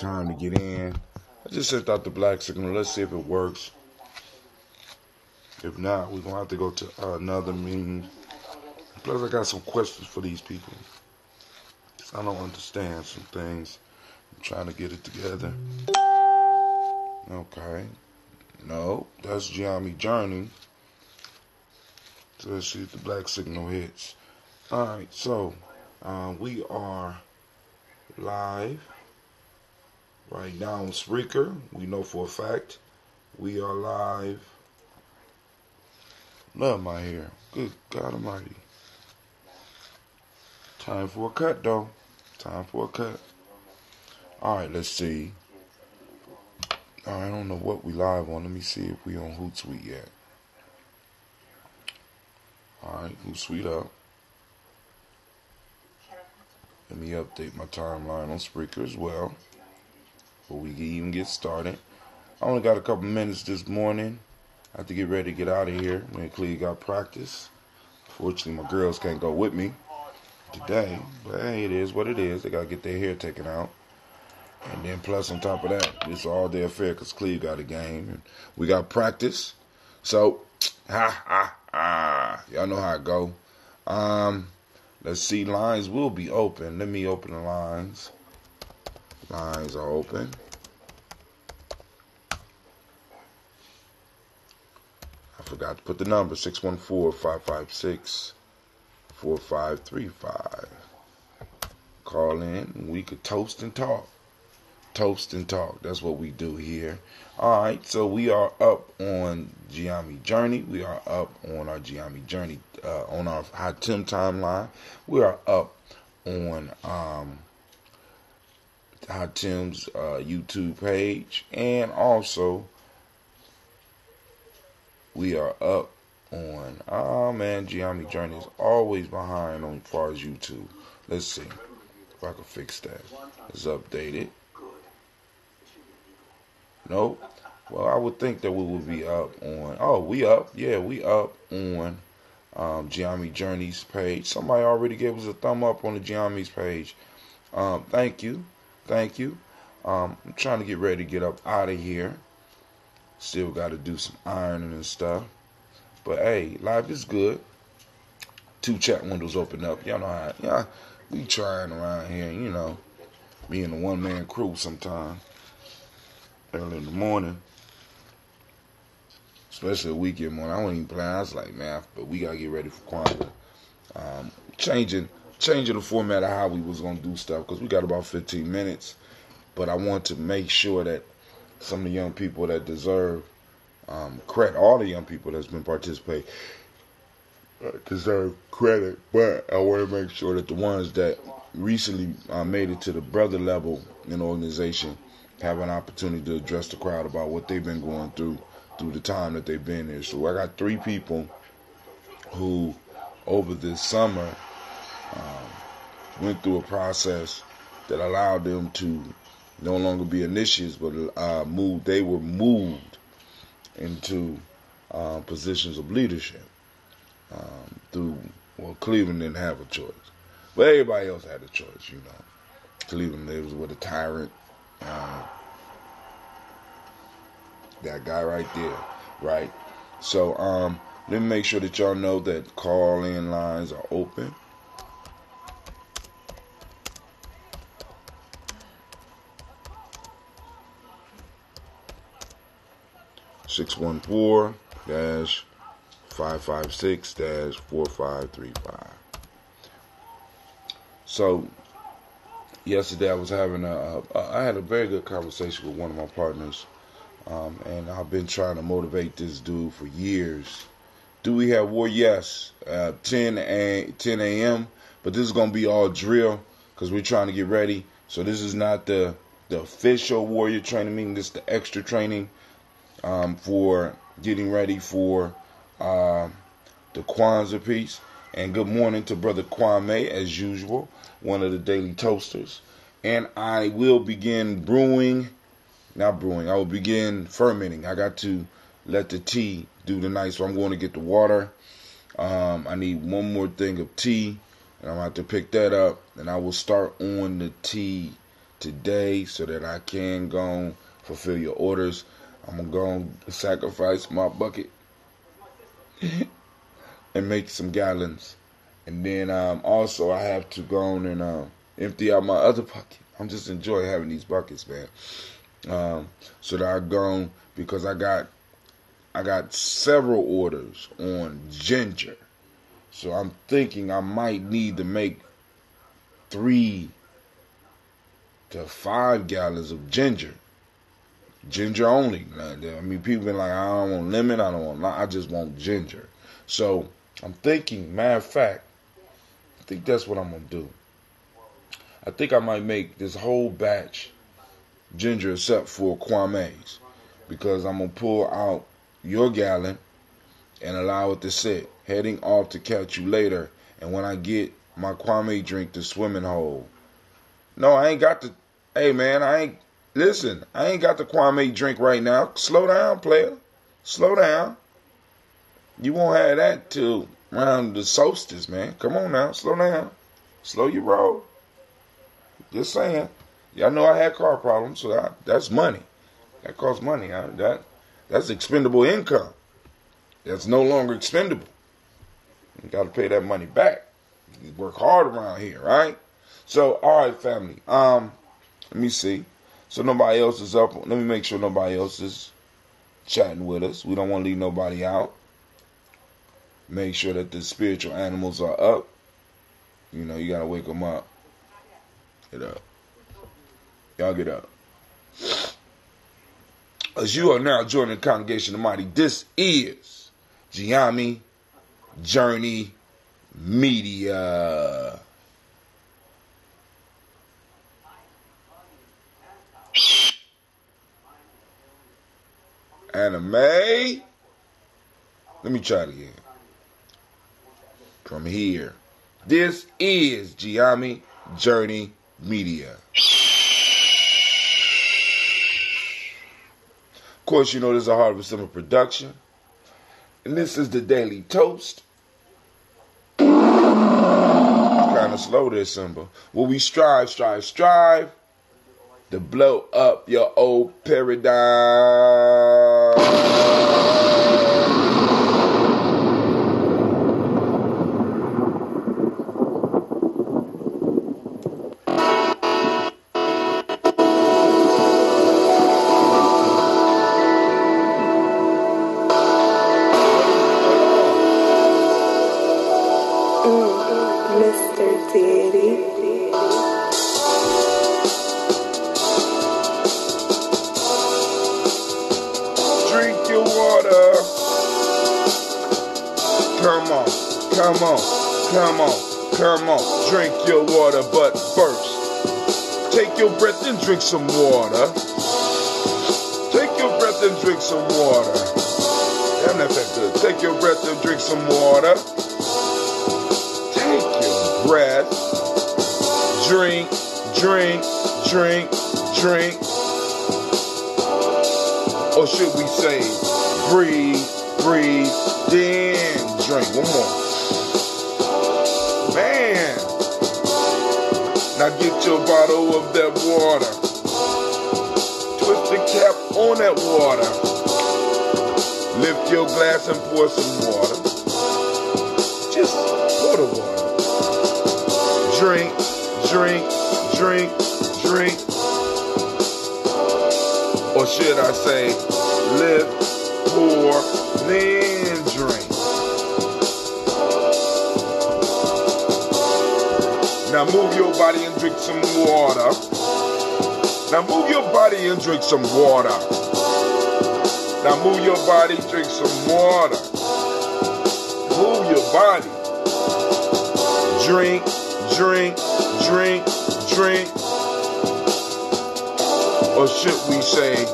time to get in. I just sent out the black signal. Let's see if it works. If not, we're going to have to go to another meeting. Plus, I got some questions for these people. I don't understand some things. I'm trying to get it together. Okay. No, that's Giammi Journey. So let's see if the black signal hits. Alright, so we are live right now on Spreaker. We know for a fact we are live. Love my hair. Good God Almighty. Time for a cut, though. Time for a cut. Alright, let's see. I don't know what we live on. Let me see if we on Hootsuite yet. Alright, Hootsuite up. Let me update my timeline on Spreaker as well, before we can even get started. I only got a couple minutes this morning. I have to get ready to get out of here. Me and Cleve got practice. Fortunately, my girls can't go with me today. But hey, it is what it is. They got to get their hair taken out. And then plus on top of that, it's all their affair because Cleve got a game. And we got practice. So, y'all know how it go. Let's see, lines will be open. Let me open the lines. Lines are open. I forgot to put the number, 614-556-4535. Call in. We could toast and talk. Toast and talk. That's what we do here. All right, so we are up on Giammi Journey. We are up on our Giammi Journey on our Hot Tim timeline. We are up on Hot Tim's YouTube page, and also we are up on Giammi Journey is always behind on as far as YouTube. Let's see if I can fix that. It's updated. Nope. Well, I would think that we would be up on. Oh, we up. Yeah, we up on Giammi Journey's page. Somebody already gave us a thumb up on the Giammi's page. Thank you. Thank you. I'm trying to get ready to get up out of here. Still got to do some ironing and stuff. But hey, life is good. 2 chat windows open up. Y'all know how. Yeah, we trying around here. You know, being a one-man crew sometimes. Early in the morning, especially a weekend morning, I wasn't even playing. I was like, man, but we gotta get ready for Kuumba. Changing the format of how we was gonna do stuff because we got about 15 minutes. But I want to make sure that some of the young people that deserve credit, all the young people that's been participating, deserve credit. But I want to make sure that the ones that recently made it to the brother level in the organization have an opportunity to address the crowd about what they've been going through the time that they've been there. So I got 3 people who, over this summer, went through a process that allowed them to no longer be initiates, but they were moved into positions of leadership Cleveland didn't have a choice. But everybody else had a choice, you know. Cleveland lives with a tyrant. That guy right there, right? So, let me make sure that y'all know that call-in lines are open. (614-556-4535). So, yesterday I was having I had a very good conversation with one of my partners, and I've been trying to motivate this dude for years. Do we have war? Yes, 10 a.m. But this is gonna be all drill because we're trying to get ready. So this is not the official warrior training meeting. This is the extra training for getting ready for the Kwanzaa piece. And good morning to Brother Kwame, as usual, one of the daily toasters. And I will begin I will begin fermenting. I got to let the tea do the night, so I'm going to get the water. I need one more thing of tea, and I'm going to have to pick that up, and I will start on the tea today so that I can go fulfill your orders. I'm going to sacrifice my bucket and make some gallons. And then also I have to go on and empty out my other bucket. I'm just enjoying having these buckets, man. So that I go, because I got several orders on ginger. So I'm thinking I might need to make 3 to 5 gallons of ginger. Ginger only. I mean, people been like, I don't want lemon, I don't want lime, I just want ginger. So I'm thinking, matter of fact, I think that's what I'm going to do. I think I might make this whole batch ginger except for Kwame's, because I'm going to pull out your gallon and allow it to sit, heading off to catch you later. And when I get my Kwame drink to swimming hole. No, I ain't got the, hey man, I ain't got the Kwame drink right now. Slow down, player. Slow down. You won't have that till around the solstice, man. Come on now, slow down. Slow your roll. Just saying. Y'all know I had car problems, so that's money. That costs money. That's expendable income. That's no longer expendable. You got to pay that money back. You work hard around here, right? So, all right, family. Let me see. So nobody else is up. Let me make sure nobody else is chatting with us. We don't want to leave nobody out. Make sure that the spiritual animals are up. You know, you got to wake them up. Get up. Y'all get up. As you are now joining the congregation of the mighty, this is Giami Journey Media. Anime. Let me try it again. From here. This is Giami Journey Media. Of course, you know this is a Heart of a Simple production. And this is the Daily Toast. Kind of slow there, Simba. Well, we strive to blow up your old paradigm. Mr. Diddy. Drink your water. Come on, come on, come on, come on. Drink your water, but first, take your breath and drink some water. Take your breath and drink some water. Damn, that's that good. Take your breath and drink some water. Take your breath. Drink, drink, drink, drink. Or should we say, breathe, breathe, then drink. One more. Man. Now get your bottle of that water. Twist the cap on that water. Lift your glass and pour some water. Just pour the water. Drink, drink, drink, drink. Or should I say, lift, pour, then drink. Now move your body and drink some water. Now move your body and drink some water. Now move your body, drink some water. Move your body. Drink, drink, drink, drink. Or should we say,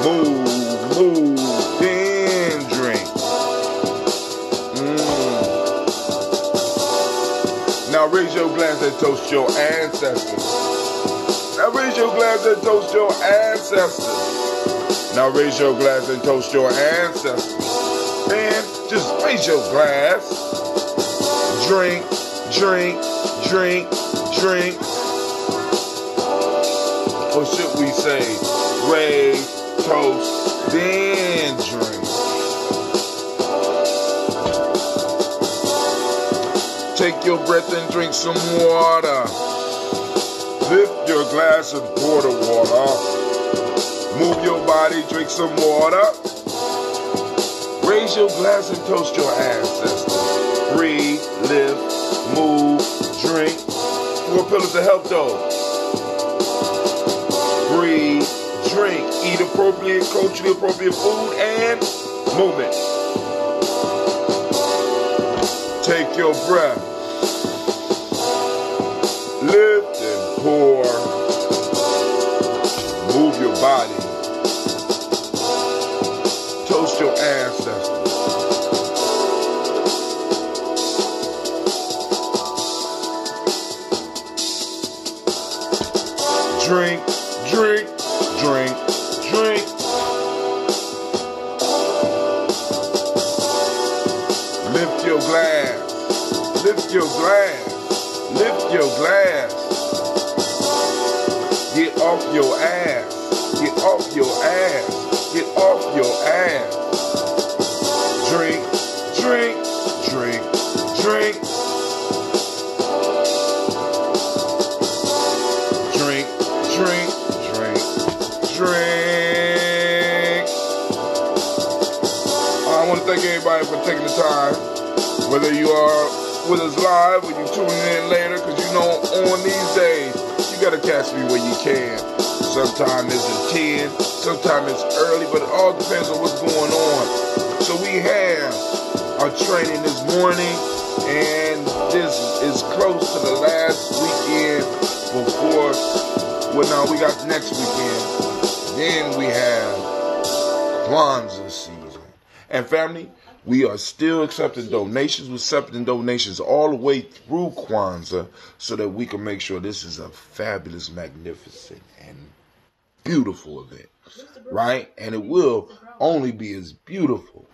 move, then drink. Now raise your glass and toast your ancestors. Now raise your glass and toast your ancestors. Now raise your glass and toast your ancestors. Man, just raise your glass. Drink, drink, drink, drink. Or should we say, raise, toast, then drink? Take your breath and drink some water. Lift your glass and pour the water. Move your body, drink some water. Raise your glass and toast your ancestors. Breathe, lift, move, drink. 4 pillars of health though. Breathe, drink, eat appropriate, culturally appropriate food and movement. Take your breath. Lift and pour. Move your body. Toast your ancestors. Drink, drink, drink, drink. Lift your glass. Lift your glass. Lift your glass. Get off your ass. Get off your ass. Get off your ass. Drink, drink, drink, drink. Drink, drink, drink, drink. I want to thank everybody for taking the time. Whether you are with us live or you tuning in later, because you know on these days you gotta catch me where you can. Sometimes it's at 10, sometimes it's early, but it all depends on what's going on. So we have our training this morning, and this is close to the last weekend before, well now we got next weekend. Then we have Kwanzaa season. And family, we are still accepting donations. We're accepting donations all the way through Kwanzaa so that we can make sure this is a fabulous, magnificent, and beautiful event, right? And it will only be as beautiful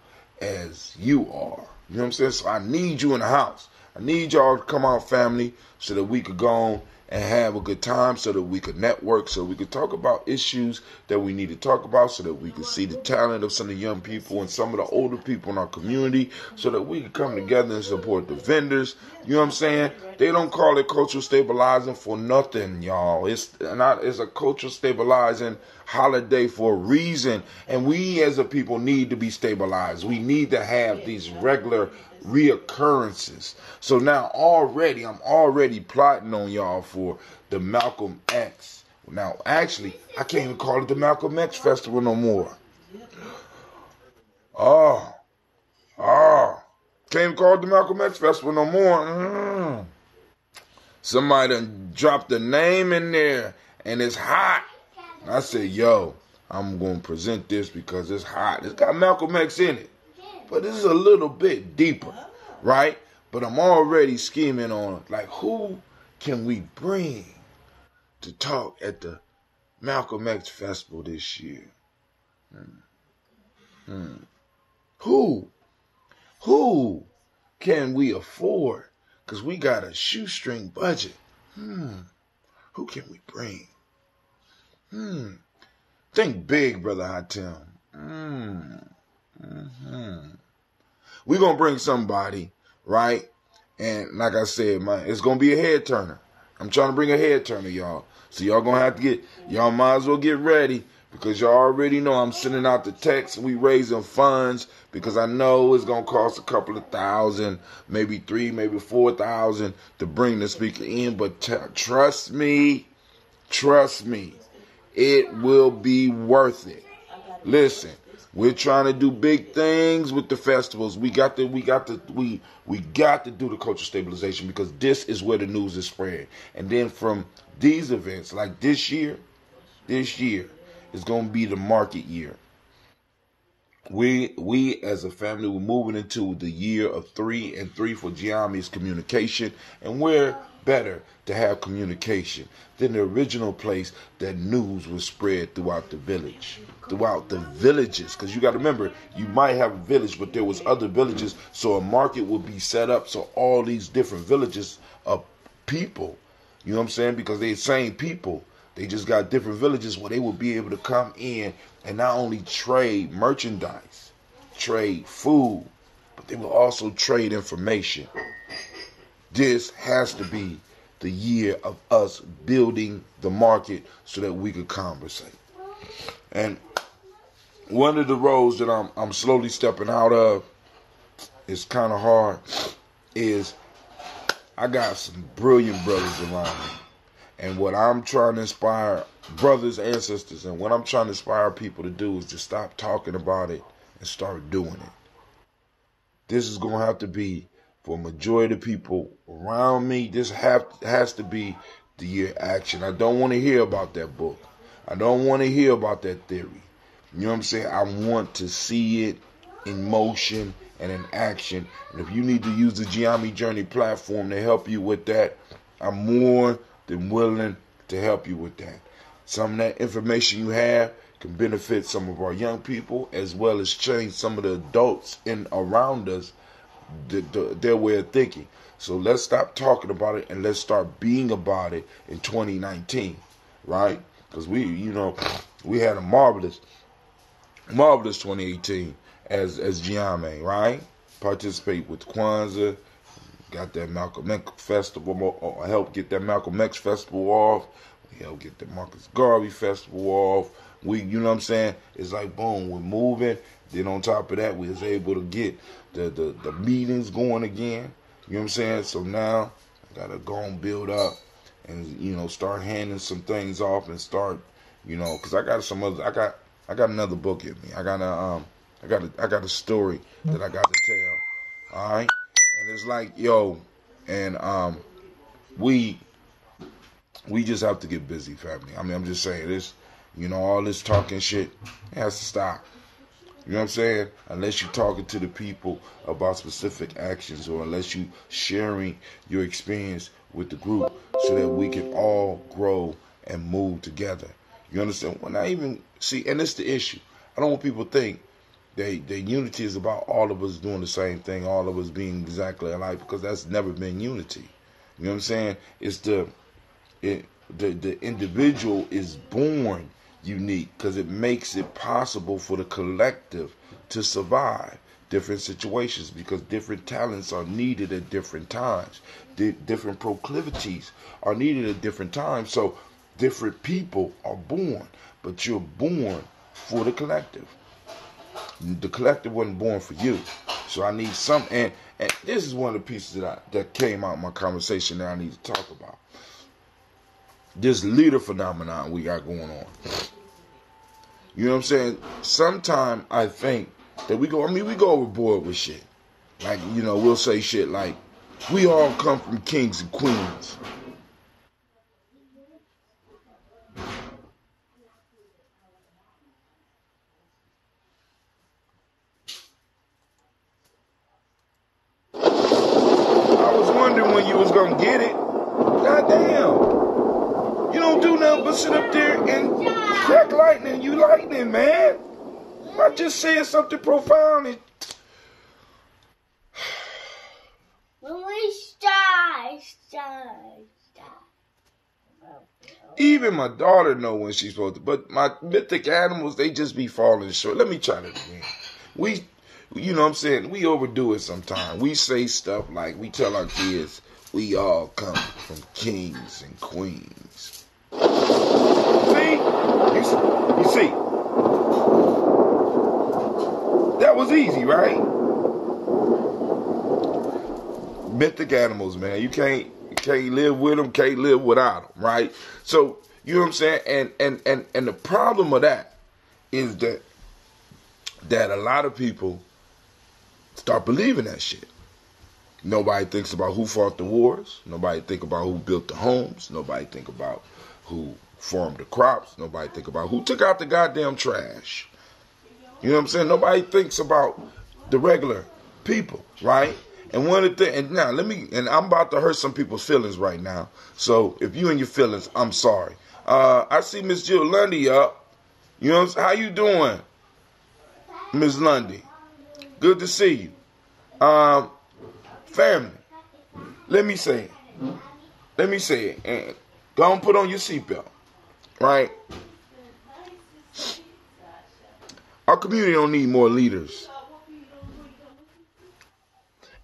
as you are. You know what I'm saying? So I need you in the house. I need y'all to come out, family, so that we could go on and have a good time, so that we could network, so we could talk about issues that we need to talk about, so that we could see the talent of some of the young people and some of the older people in our community, so that we can come together and support the vendors. You know what I'm saying? They don't call it cultural stabilizing for nothing, y'all. It's a cultural stabilizing holiday for a reason, and we as a people need to be stabilized. We need to have these regular reoccurrences. So now I'm already plotting on y'all for the Malcolm X. Now actually, I can't even call it the Malcolm X Festival no more. Can't even call it the Malcolm X Festival no more. Somebody done dropped the name in there and it's hot. I said, yo, I'm going to present this because it's hot. It's got Malcolm X in it, but this is a little bit deeper, right? But I'm already scheming on, like, who can we bring to talk at the Malcolm X Festival this year? Who can we afford? Because we got a shoestring budget. Who can we bring? Think big, Brother Hatem. We're going to bring somebody, right? And like I said, it's going to be a head turner. I'm trying to bring a head turner, y'all. So y'all going to have to y'all might as well get ready, because y'all already know I'm sending out the text. We raising funds because I know it's going to cost a couple of thousand, maybe 3, maybe 4,000 to bring the speaker in. But trust me, it will be worth it. Listen, we're trying to do big things with the festivals. We got to do the cultural stabilization, because this is where the news is spread. And then from these events, like this year is going to be the market year. We as a family, we're moving into the year of 3, and 3 for Giambi is communication, and we're better to have communication than the original place that news was spread throughout the village, throughout the villages. Because you got to remember, you might have a village, but there was other villages, so a market would be set up, so all these different villages of people, you know what I'm saying, because they're the same people, They just got different villages where they will be able to come in and not only trade merchandise, trade food, but they will also trade information. This has to be the year of us building the market so that we could conversate. And one of the roads that I'm slowly stepping out of, it's kind of hard, is I got some brilliant brothers around me. And what I'm trying to inspire brothers and sisters, and what I'm trying to inspire people to do is to stop talking about it and start doing it. This is going to have to be, for a majority of the people around me, this has to be the year of action. I don't want to hear about that book. I don't want to hear about that theory. You know what I'm saying? I want to see it in motion and in action. And if you need to use the Giami Journey platform to help you with that, I'm more than willing to help you with that. Some of that information you have can benefit some of our young people, as well as change some of the adults in around us, their way of thinking. So let's stop talking about it and let's start being about it in 2019, right? Because we had a marvelous 2018 as Giame, right? Participate with Kwanzaa, got that Malcolm X festival, or helped get that Malcolm X festival off. We helped get the Marcus Garvey festival off. You know what I'm saying? It's like, boom, we're moving. Then on top of that, we was able to get the meetings going again. You know what I'm saying? So now I gotta go and build up and, start handing some things off and start, because I got another book in me. I got a story that I got to tell. All right? And it's like, and we just have to get busy, family. I mean, I'm just saying this, all this talking shit has to stop. You know what I'm saying? Unless you're talking to the people about specific actions, or unless you sharing your experience with the group so that we can all grow and move together. You understand? Well, not even, see, and it's the issue. I don't want people to think that unity is about all of us doing the same thing, all of us being exactly alike, because that's never been unity. You know what I'm saying? It's the individual is born unique because it makes it possible for the collective to survive different situations, because different talents are needed at different times. Different proclivities are needed at different times. So different people are born, but you're born for the collective. The collective wasn't born for you. So I need some, and this is one of the pieces that came out in my conversation that I need to talk about. This leader phenomenon we got going on. You know what I'm saying? Sometimes I think that we go overboard with shit. Like, we'll say shit like, we all come from kings and queens. I was wondering when you was gonna get it. Goddamn. You don't do nothing but sit up there and crack lightning. You lightning, man. I just said something profound. When we start. Even my daughter know when she's supposed to. But my mythic animals, they just be falling short. Let me try that again. You know what I'm saying? We overdo it sometimes. We say stuff like, we tell our kids, we all come from kings and queens. See? You see? That was easy, right? Mythic animals, man. You can't live with them, can't live without them, right? So, you know what I'm saying? And the problem of that is that a lot of people start believing that shit. Nobody thinks about who fought the wars. Nobody think about who built the homes. Nobody think about who farmed the crops. Nobody think about who took out the goddamn trash. You know what I'm saying? Nobody thinks about the regular people, right? And one of the things, and I'm about to hurt some people's feelings right now. So if you in your feelings, I'm sorry. I see Miss Jill Lundy up. You know what I'm saying? How you doing, Miss Lundy? Good to see you. Family, let me say it. And go and put on your seatbelt. right? Our community don't need more leaders.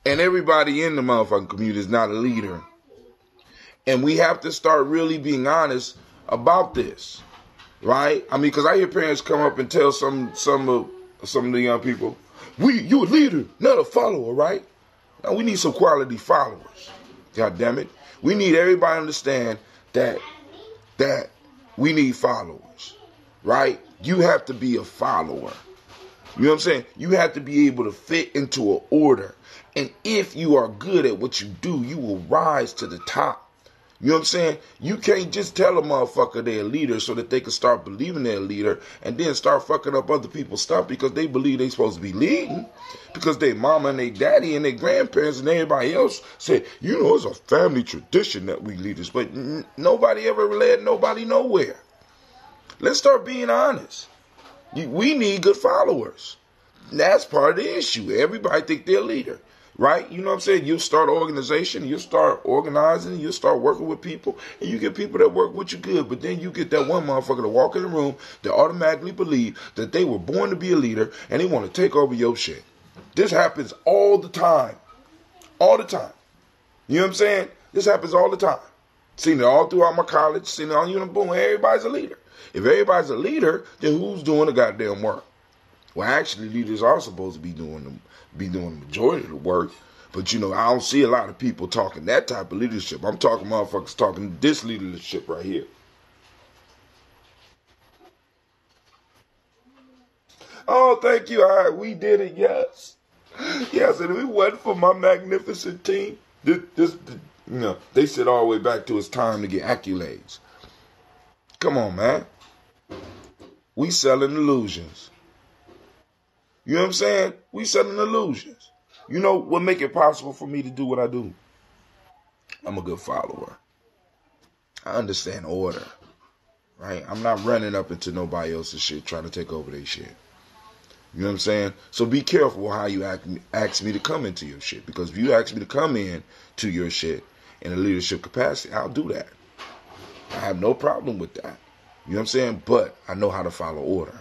And everybody in the motherfucking community is not a leader. And we have to start really being honest about this, right? I mean, because I hear parents come up and tell some of the young people, you a leader, not a follower, right? Now we need some quality followers. God damn it. We need everybody to understand that we need followers, right? You have to be a follower. You know what I'm saying? You have to be able to fit into an order. And if you are good at what you do, you will rise to the top. You know what I'm saying? You can't just tell a motherfucker they're a leader so that they can start believing they're a leader and then start fucking up other people's stuff because they believe they're supposed to be leading. Because their mama and their daddy and their grandparents and everybody else say, you know, it's a family tradition that we leaders. But nobody ever led nobody nowhere. Let's start being honest. We need good followers. That's part of the issue. Everybody think they're a leader. Right? You know what I'm saying? You start an organization, you start organizing, you start working with people, and you get people that work with you good. But then you get that one motherfucker to walk in the room that automatically believe that they were born to be a leader and they want to take over your shit. This happens all the time. All the time. You know what I'm saying? This happens all the time. Seen it all throughout my college, seen it on boom, everybody's a leader. If everybody's a leader, then who's doing the goddamn work? Well, actually, leaders are supposed to be doing the majority of the work. But, you know, I don't see a lot of people talking that type of leadership. I'm talking motherfuckers talking this leadership right here. Oh, thank you. All right, we did it, yes. Yes, and if it wasn't for my magnificent team, they said all the way back to it's time to get accolades. Come on, man. We selling illusions. You know what I'm saying? We selling illusions. You know what make it possible for me to do what I do? I'm a good follower. I understand order, right? I'm not running up into nobody else's shit trying to take over their shit. You know what I'm saying? So be careful how you ask me to come into your shit. Because if you ask me to come in to your shit in a leadership capacity, I'll do that. I have no problem with that. You know what I'm saying? But I know how to follow order.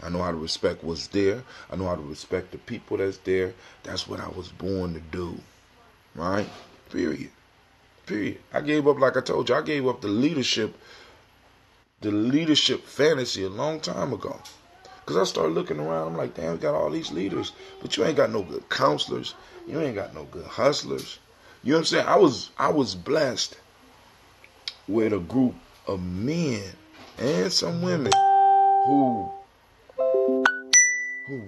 I know how to respect what's there. I know how to respect the people that's there. That's what I was born to do. Right? Period. I gave up, like I told you, I gave up the leadership fantasy a long time ago. Because I started looking around, I'm like, damn, we got all these leaders. But you ain't got no good counselors. You ain't got no good hustlers. You know what I'm saying? I was blessed with a group of men and some women who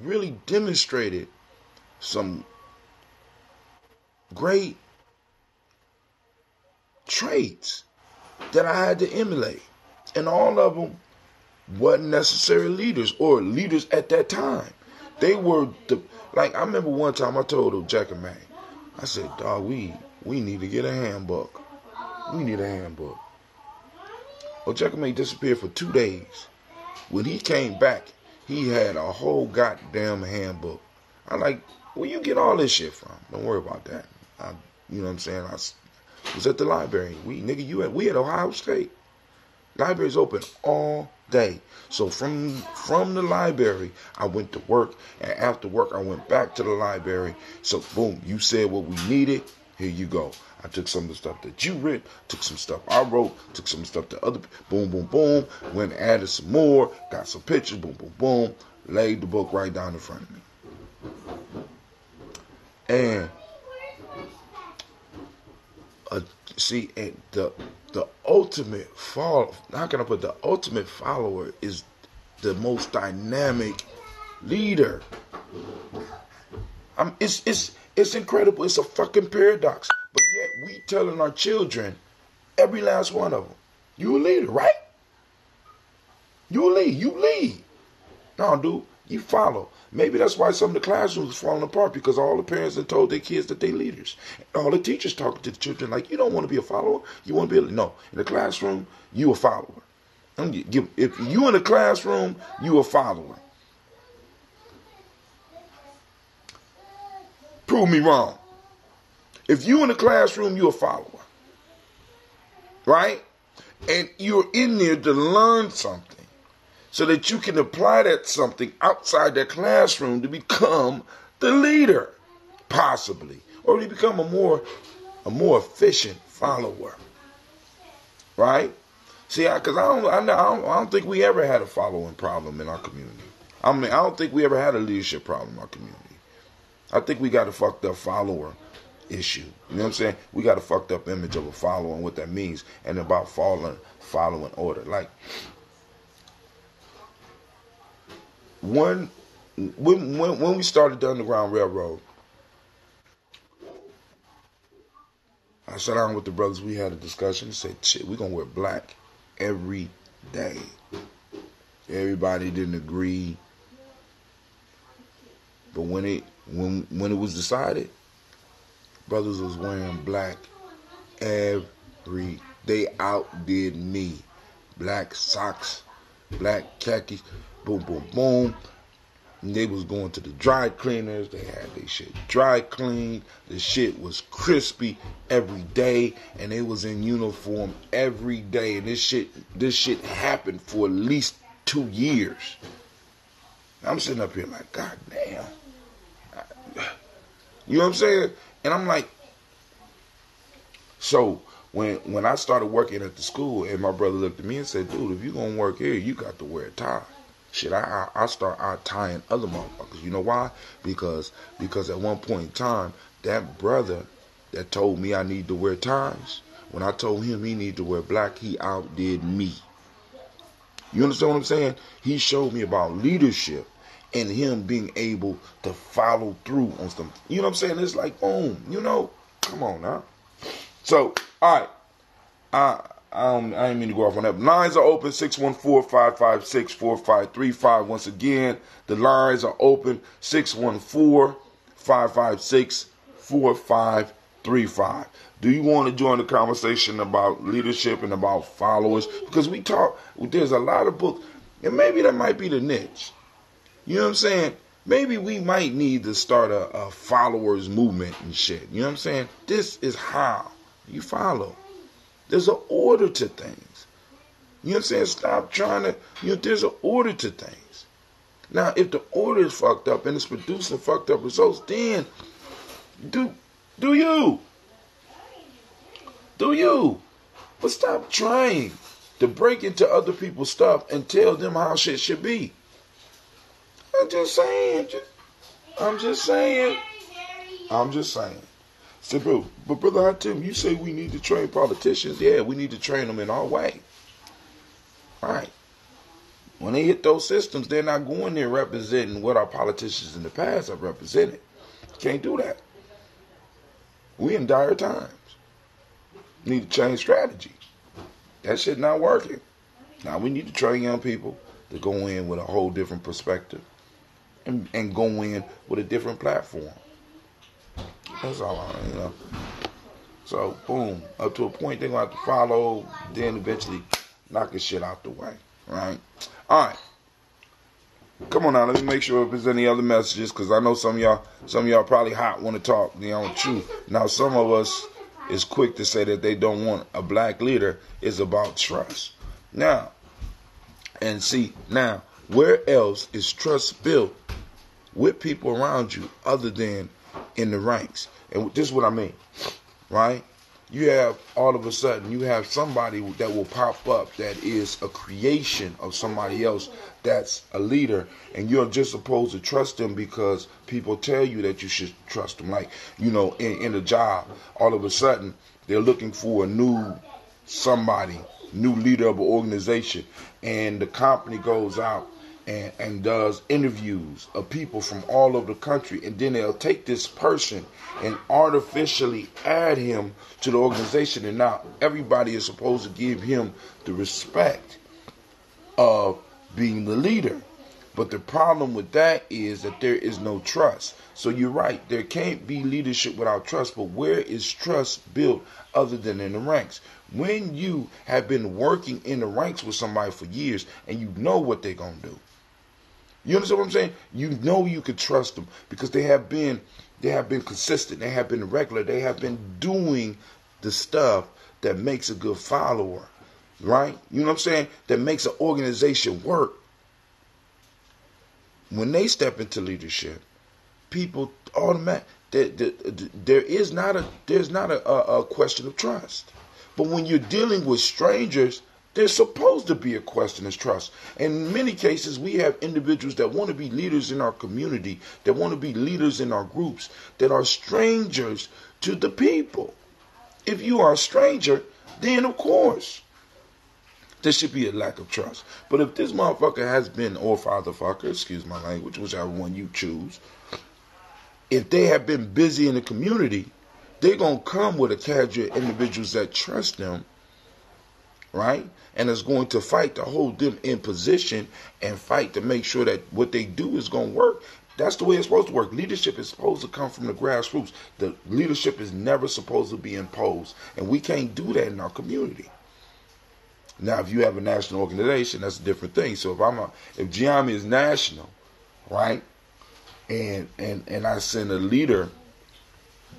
really demonstrated some great traits that I had to emulate. And all of them wasn't necessarily leaders or leaders at that time. They were I remember one time I told Jack and May, I said, dog, we need to get a handbook. We need a handbook. Well, Jack and May disappeared for 2 days. When he came back, he had a whole goddamn handbook. I'm like, where you get all this shit from? Don't worry about that. You know what I'm saying? I was at the library. We at Ohio State. Library's open all day. So from the library, I went to work. And after work, I went back to the library. So, boom, you said what we needed. Here you go. I took some of the stuff that you read, took some stuff I wrote, took some stuff that other, boom, boom, boom, went and added some more, got some pictures, boom, boom, boom, laid the book right down in front of me. And the ultimate the ultimate follower is the most dynamic leader. It's incredible. It's a fucking paradox. But yet we telling our children, every last one of them, you a leader, right? You a lead. You lead. No, dude, you follow. Maybe that's why some of the classrooms are falling apart, because all the parents have told their kids that they leaders. All the teachers talking to the children like, you don't want to be a follower. You want to be a leader. No, in the classroom, you a follower. If you in the classroom, you a follower. Prove me wrong. If you in the classroom, you a follower. Right? And you're in there to learn something so that you can apply that something outside that classroom to become the leader, possibly, or to become a more efficient follower, right? See, because I don't think we ever had a following problem in our community. I mean, I don't think we ever had a leadership problem in our community. I think we got a fucked up follower issue. You know what I'm saying? We got a fucked up image of a follower and what that means, and about following order. Like when we started the Underground Railroad, I sat down with the brothers. We had a discussion and said, "Shit, we're gonna wear black every day." Everybody didn't agree, but when it was decided, brothers was wearing black every. They outdid me. Black socks, black khakis, boom, boom, boom. And they was going to the dry cleaners. They had their shit dry cleaned. The shit was crispy every day, and they was in uniform every day. And this shit happened for at least 2 years. I'm sitting up here like, God damn. You know what I'm saying? And I'm like, so when I started working at the school, and my brother looked at me and said, dude, if you're going to work here, you got to wear a tie. Shit, I start out tying other motherfuckers. You know why? Because at one point in time, that brother that told me I need to wear ties, when I told him he needed to wear black, he outdid me. You understand what I'm saying? He showed me about leadership and him being able to follow through on something. You know what I'm saying? It's like, boom, you know, come on now. So, all right. I didn't mean to go off on that. Lines are open, 614-556-4535. Once again, the lines are open, 614-556-4535. Do you want to join the conversation about leadership and about followers? Because there's a lot of books, and maybe that might be the niche. You know what I'm saying? Maybe we might need to start a followers movement and shit. You know what I'm saying? This is how you follow. There's an order to things. You know what I'm saying? Stop trying to, there's an order to things. Now, if the order is fucked up and it's producing fucked up results, then do you. But stop trying to break into other people's stuff and tell them how shit should be. I'm just saying. So, bro, but Brother Hatim, you say we need to train politicians. Yeah, we need to train them in our way. All right. When they hit those systems, they're not going there representing what our politicians in the past have represented. Can't do that. We in dire times. Need to change strategy. That shit not working. Now we need to train young people to go in with a whole different perspective and go in with a different platform. That's all So, boom. Up to a point, they're going to have to follow, then eventually knock the shit out the way. Right? All right. Come on now, let me make sure if there's any other messages, because I know some of y'all probably hot, want to talk, truth. Now, some of us is quick to say that they don't want a black leader. It's about trust. Now, where else is trust built with people around you other than in the ranks? And this is what I mean, right? You have, all of a sudden, you have somebody that will pop up that is a creation of somebody else that's a leader, and you're just supposed to trust them because people tell you that you should trust them. Like, in a job, all of a sudden, they're looking for a new leader of an organization, and the company goes out and does interviews of people from all over the country, and then they'll take this person and artificially add him to the organization, and now everybody is supposed to give him the respect of being the leader. But the problem with that is that there is no trust. So you're right, there can't be leadership without trust, but where is trust built other than in the ranks? When you have been working in the ranks with somebody for years and you know what they're going to do. You understand what I'm saying? You know you can trust them because they have been consistent. They have been regular. They have been doing the stuff that makes a good follower. right? You know what I'm saying? That makes an organization work. When they step into leadership, people automatically, there's not a question of trust. But when you're dealing with strangers, there's supposed to be a question of trust. In many cases, we have individuals that want to be leaders in our community, that want to be leaders in our groups, that are strangers to the people. If you are a stranger, then of course, there should be a lack of trust. But if this motherfucker has been, or fatherfucker, excuse my language, whichever one you choose, if they have been busy in the community, they're going to come with a cadre of individuals that trust them, right? And is going to fight to hold them in position and fight to make sure that what they do is going to work. That's the way it's supposed to work. Leadership is supposed to come from the grassroots. The leadership is never supposed to be imposed. And we can't do that in our community. Now, if you have a national organization, that's a different thing. So if Giambi is national, right, and I send a leader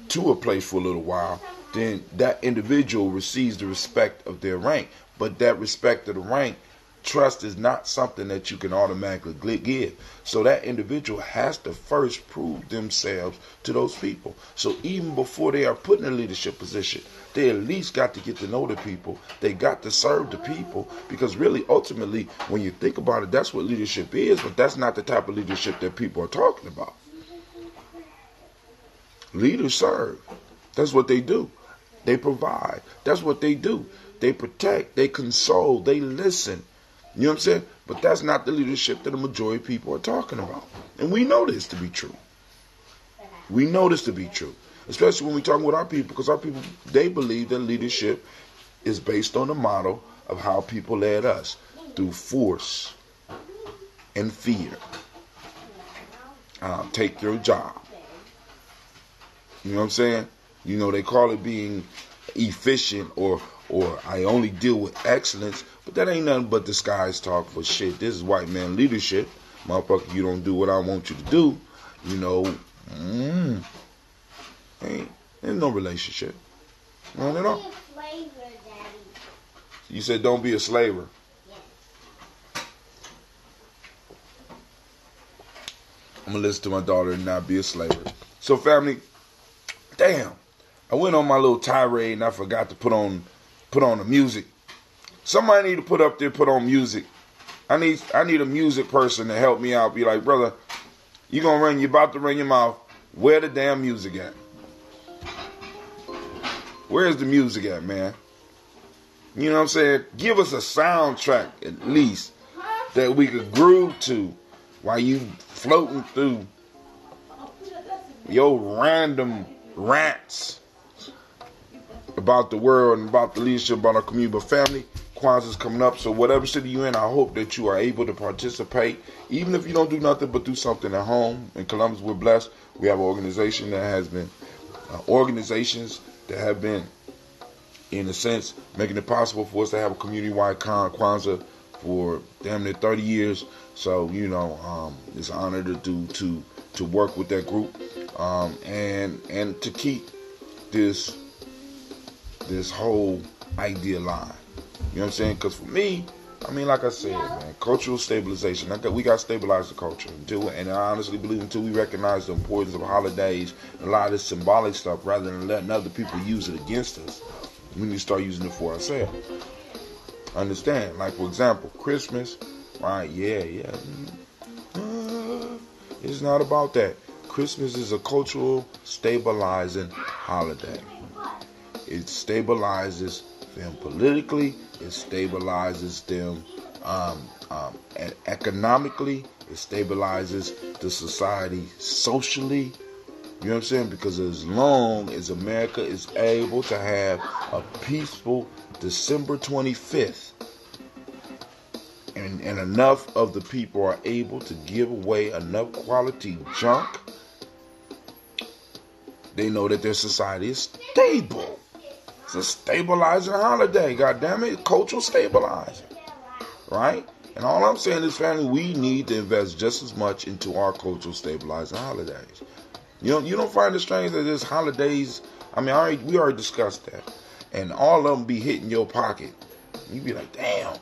to a place for a little while, then that individual receives the respect of their rank. But that respect of the rank, trust is not something that you can automatically give. So that individual has to first prove themselves to those people. So even before they are put in a leadership position, they at least got to get to know the people. They got to serve the people, because really, ultimately, when you think about it, that's what leadership is, but that's not the type of leadership that people are talking about. Leaders serve. That's what they do. They provide. That's what they do. They protect. They console. They listen. You know what I'm saying? But that's not the leadership that the majority of people are talking about. And we know this to be true. We know this to be true. Especially when we're talking with our people, because our people, they believe that leadership is based on the model of how people led us, through force and fear. Take your job. You know what I'm saying? You know, they call it being efficient or I only deal with excellence, but that ain't nothing but disguised talk for shit. This is white man leadership. Motherfucker, you don't do what I want you to do. You know, there's no relationship. Not at all. You said don't be a slaver. Yes. I'm going to listen to my daughter and not be a slaver. So family, damn, I went on my little tirade and I forgot to put on the music. Somebody need to put on music. I need a music person to help me out. Be like, brother, you about to run your mouth. Where the damn music at? Where's the music at, man? You know what I'm saying? Give us a soundtrack at least that we could groove to while you floating through your random rants about the world and about the leadership, about our community. But family, Kwanzaa's coming up, so whatever city you're in, I hope that you are able to participate. Even if you don't do nothing but do something at home. In Columbus, we're blessed. We have an organization that has been, organizations that have been, in a sense, making it possible for us to have a community-wide Kwanzaa for damn near 30 years. So, you know, it's an honor to work with that group, and to keep this whole idea alive. You know what I'm saying? Because for me, I mean, like I said, man, cultural stabilization. We got to stabilize the culture and I honestly believe until we recognize the importance of holidays and a lot of this symbolic stuff, rather than letting other people use it against us, we need to start using it for ourselves. Understand? Like, for example, Christmas, right? Yeah. It's not about that. Christmas is a cultural stabilizing holiday. It stabilizes them politically. It stabilizes them and economically. It stabilizes the society socially. You know what I'm saying? Because as long as America is able to have a peaceful December 25th, and enough of the people are able to give away enough quality junk, they know that their society is stable. It's a stabilizing holiday, goddammit, cultural stabilizer, right? And all I'm saying is, family, we need to invest just as much into our cultural stabilizing holidays. You don't find it strange that there's holidays, I mean, we already discussed that, and all of them be hitting your pocket You be like, damn.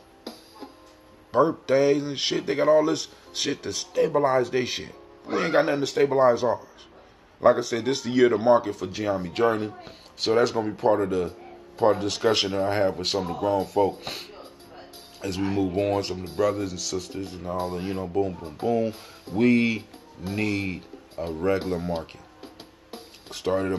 Birthdays and shit. They got all this shit to stabilize their shit. We ain't got nothing to stabilize ours. Like I said, this is the year of the market for Gianni Journey. So that's gonna be part of the discussion that I have with some of the grown folk as we move on. Some of the brothers and sisters and all the, boom, boom, boom. We need a regular market. Started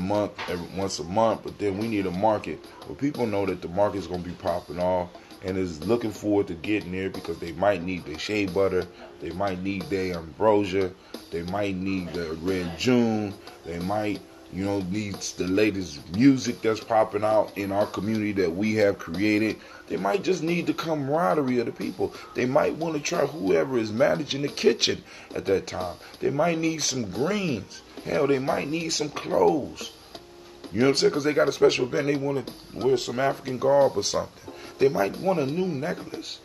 once a month, but then we need a market where people know that the market's gonna be popping off and is looking forward to getting there because they might need their shea butter, they might need their ambrosia, they might need the red June, they might, need the latest music that's popping out in our community that we have created. They might just need the camaraderie of the people. They might want to try whoever is managing the kitchen at that time. They might need some greens. Hell, they might need some clothes. You know what I'm saying? Because they got a special event. They want to wear some African garb or something. They might want a new necklace.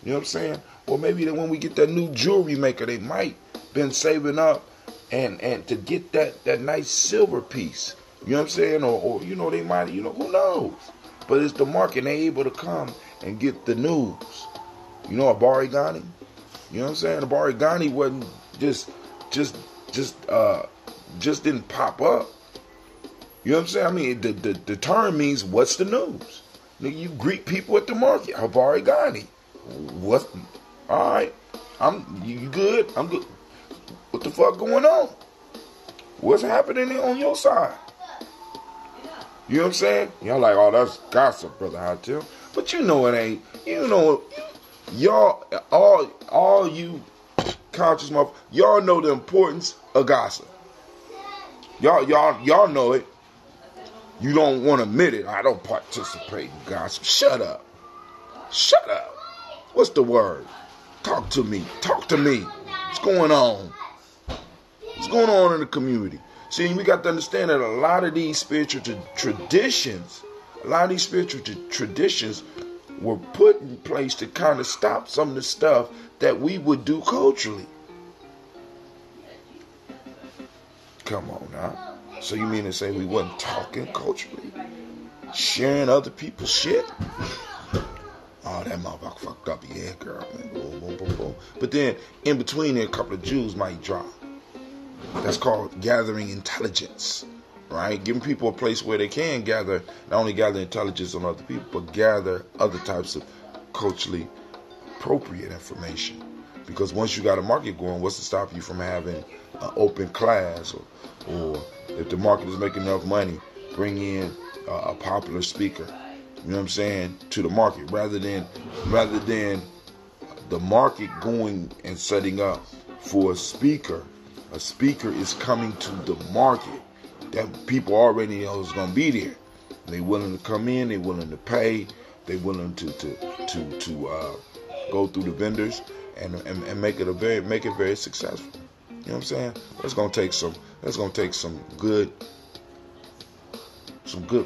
You know what I'm saying? Or maybe when we get that new jewelry maker, they might been saving up and to get that nice silver piece. You know what I'm saying? Or they might, who knows? But it's the market. They able to come and get the news. Abari Ghani. You know what I'm saying? Abari Ghani wasn't just didn't pop up. You know what I'm saying? I mean, the term means what's the news? Nigga, you greet people at the market. Habari Ghani. What? All right. You good? I'm good. What the fuck going on? What's happening on your side? You know what I'm saying? Y'all like, oh, that's gossip, Brother Hotel. But it ain't. Y'all, all you conscious motherfuckers, y'all know the importance of gossip. Y'all know it. You don't want to admit it. I don't participate in gossip. Shut up. Shut up. What's the word? Talk to me. Talk to me. What's going on? What's going on in the community? See, we got to understand that a lot of these spiritual traditions were put in place to kind of stop some of the stuff that we would do culturally. Come on now. So you mean to say we wasn't talking culturally? Sharing other people's shit? Oh, that motherfucker fucked up. Yeah, girl. Man. Boom, boom, boom, boom. But then, in between there, a couple of Jews might drop. That's called gathering intelligence. Right? Giving people a place where they can gather, not only gather intelligence on other people, but gather other types of culturally appropriate information. Because once you got a market going, what's to stop you from having an open class? Or if the market is making enough money, bring in a popular speaker, you know what I'm saying, to the market, rather than the market going and setting up for a speaker. A speaker is coming to the market that people already know is going to be there. They willing to come in, they willing to pay, they willing to go through the vendors and make it very successful. You know what I'm saying? That's gonna take some good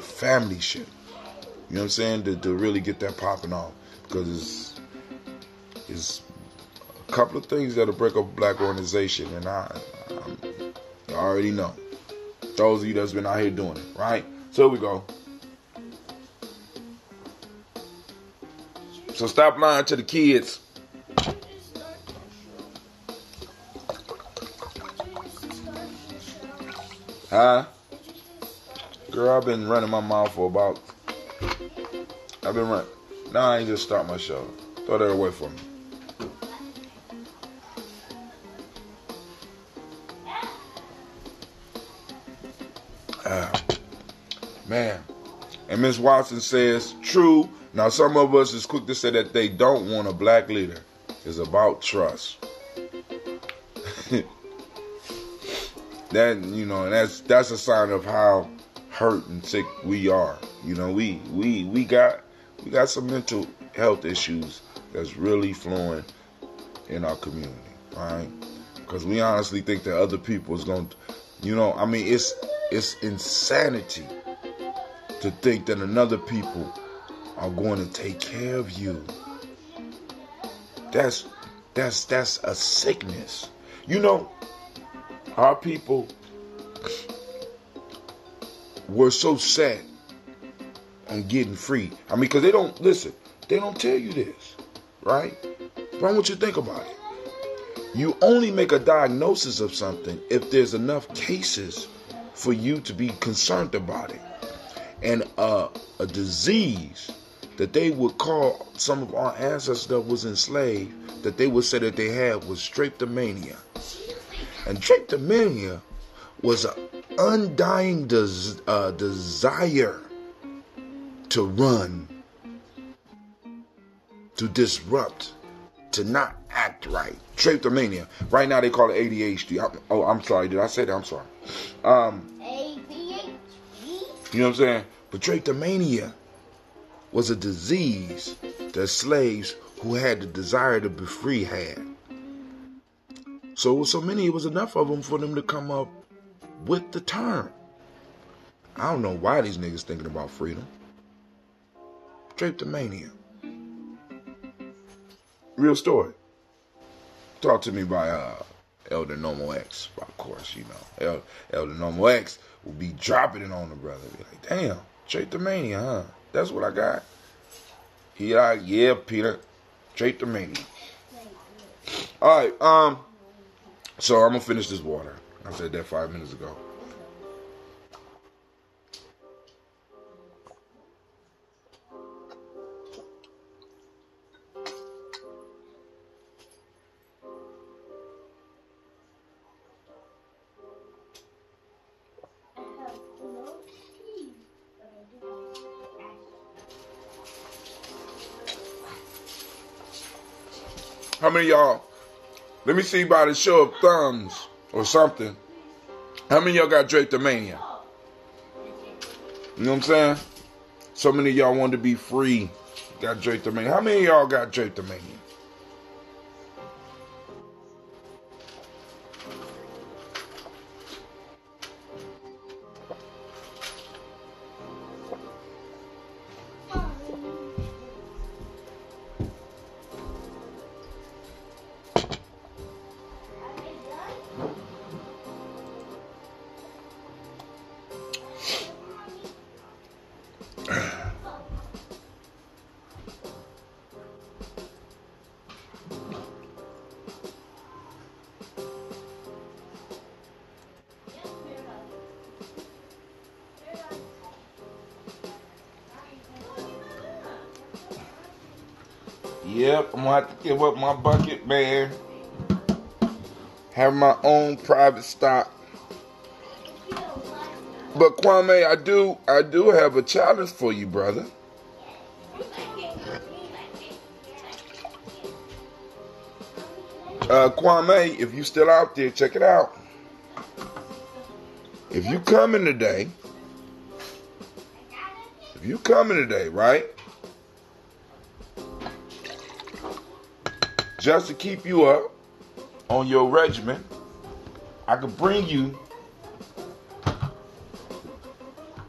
family shit. You know what I'm saying? To really get that popping off. Because it's a couple of things that'll break up a black organization, and I already know. Those of you that's been out here doing it, right? So here we go. So stop lying to the kids. Huh? Girl, I've been running my mouth for about... No, I ain't just start my show. Throw that away from me. Man. And Miss Watson says, true. Now, some of us is quick to say that they don't want a black leader. It's about trust. That's a sign of how hurt and sick we are. We got some mental health issues that's really flowing in our community, right? Because we honestly think that other people is going to, it's insanity to think that another people are going to take care of you. That's a sickness. Our people were so set on getting free. Because they don't, listen, They don't tell you this, right? But I want you to think about it. You only make a diagnosis of something if there's enough cases for you to be concerned about it. And a disease that they would call some of our ancestors that was enslaved, that they would say that they had, was drapetomania. And drapetomania was an undying desire to run, to disrupt, to not act right. Drapetomania. Right now they call it ADHD. I'm sorry. Did I say that? I'm sorry. ADHD? You know what I'm saying? But drapetomania was a disease that slaves who had the desire to be free had. So many, it was enough of them for them to come up with the term. I don't know why these niggas thinking about freedom. Drapetomania. Real story. Talk to me by Elder Normal X, of course, you know. Elder Normal X will be dropping it on the brother. Be like, damn, drapetomania, huh? That's what I got. He like, yeah, Peter, drapetomania. All right, so I'm gonna finish this water. I said that 5 minutes ago. How many of y'all, let me see by the show of thumbs or something, how many of y'all got drapetomania? You know what I'm saying? So many of y'all wanted to be free, got drapetomania. How many of y'all got drapetomania? Yep, I'm gonna have to give up my bucket, man. Have my own private stock. But Kwame, I do have a challenge for you, brother. Kwame, if you still out there, check it out. If you coming today, right? Just to keep you up on your regimen, I could bring you